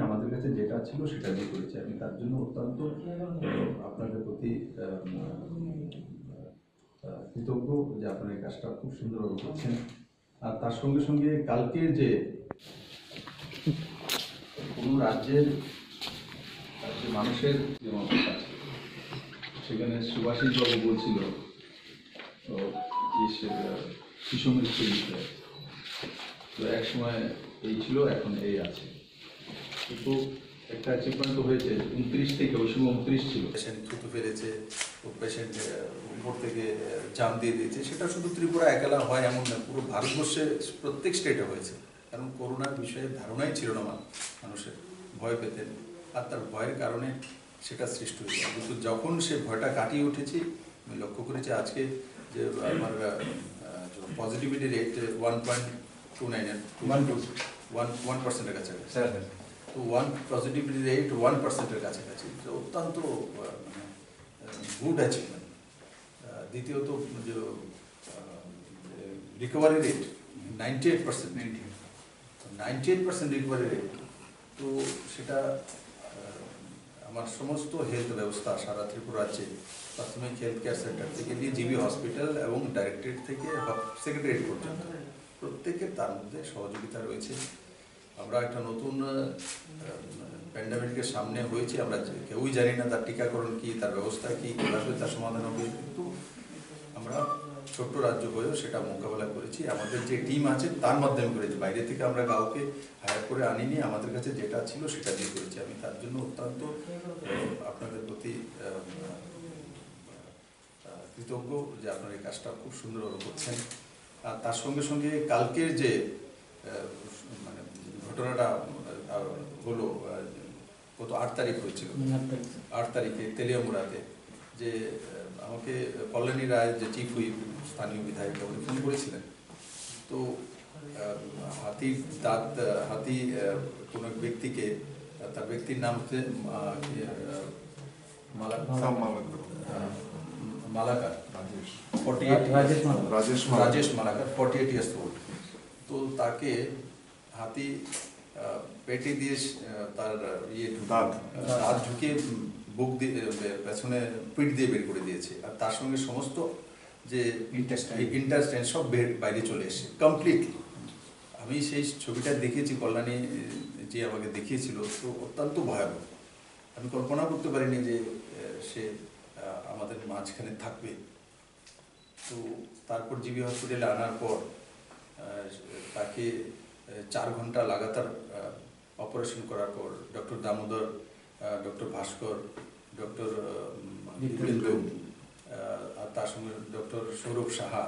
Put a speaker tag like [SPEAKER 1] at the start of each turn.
[SPEAKER 1] আমাদের কাছে যেটা ছিল সেটা দিয়ে করেছি। আমি তার জন্য অত্যন্ত আপনাদের প্রতি কৃতজ্ঞ যে আপনারা এই কাজটা খুব সুন্দরভাবে করছেন। আর তার সঙ্গে সঙ্গে কালকে যে কোনো রাজ্যের মানুষের যেমন সেখানে সুভাষিস বাবু বলছিল শিশু মৃত্যুর বিষয়ে, তো এক সময় এই ছিল, এখন এই আছে, কিন্তু একটা অ্যাচিভমেন্ট হয়েছে 29 থেকে, ওই সময় 29 ছিল, পেশেন্ট থুতু ফেলেছে, পেশেন্ট উপর থেকে জাম দিয়ে দিয়েছে। সেটা শুধু ত্রিপুরা একেলা হয় এমন না, পুরো ভারতবর্ষে প্রত্যেক স্টেটে হয়েছে। কারণ করোনার বিষয়ে ধারণাই ছিল না মানুষের, ভয় পেতেন, আর তার ভয়ের কারণে সেটা সৃষ্টি হয়েছে। কিন্তু যখন সে ভয়টা কাটিয়ে উঠেছি, আমি লক্ষ্য করেছি আজকে যে আমার পজিটিভিটি রেট 1.29 1% কাছাকাছি। তো পজিটিভিটি রেট 1% কাছাকাছি, তো অত্যন্ত গুড অ্যাচিভমেন্ট। দ্বিতীয়ত যে রিকভারি রেট 98% রিকভারি রেট। তো সেটা আমার সমস্ত হেলথ ব্যবস্থা সারা ত্রিপুরা রাজ্যে, প্রাথমিক হেলথ কেয়ার সেন্টার থেকে নিয়ে জিবি হসপিটাল এবং ডাইরেক্টরেট থেকে সেক্রেটারিয়েট পর্যন্ত প্রত্যেকের তার মধ্যে সহযোগিতা রয়েছে। আমরা একটা নতুন প্যান্ডামিকের সামনে হয়েছি, আমরা কেউই জানি না তার টিকাকরণ কী, তার ব্যবস্থা কী, কীভাবে তার সমাধান হবে, কিন্তু আমরা ছোট্ট রাজ্য হয়েও সেটা মোকাবেলা করেছি। আমাদের যে টিম আছে তার মাধ্যমে করেছি, বাইরে থেকে আমরা কাউকে হায়ার করে আনিনি, আমাদের কাছে যেটা ছিল সেটা দিয়ে করেছি। আমি তার জন্য অত্যন্ত আপনাদের প্রতি কৃতজ্ঞ যে আপনারা এই কাজটা খুব সুন্দরভাবে করছেন। আর তার সঙ্গে সঙ্গে কালকের যে মানে ঘটনাটা হলো, গত 8 তারিখ হয়েছিল, 8 তারিখে তেলিয়ামুড়াতে, যে আমাকে কল্যাণী রায় যে চিফ হুইপ স্থানীয় বিধায়ক আমাকে ফোন করেছিলেন। তো হাতি কোনো এক ব্যক্তিকে, তার ব্যক্তির নাম হচ্ছে মালাকার, রাজেশ মালাকার, 48 ইয়ার্স ওল্ড। তো তাকে হাতি পেটে দিয়ে তার দাঁত ঢুকিয়ে বুক দিয়ে পেছনে পিঠ দিয়ে বের করে দিয়েছে, আর তার সঙ্গে সমস্ত যে ইন্টাস্টাইন সব বাইরে চলে এসেছে কমপ্লিটলি। আমি সেই ছবিটা দেখেছি, কল্যাণী যে আমাকে দেখিয়েছিল, তো অত্যন্ত ভয়াবহ। আমি কল্পনা করতে পারিনি যে সে আমাদের মাঝখানে থাকবে। তো তারপর জিবি হসপিটালে আনার পর তাকে 4 ঘন্টা লাগাতার অপারেশন করার পর ডক্টর দামোদর, ডক্টর ভাস্কর, ডক্টর দীপেন্দু, আর তার সঙ্গে ডক্টর সৌরভ সাহা,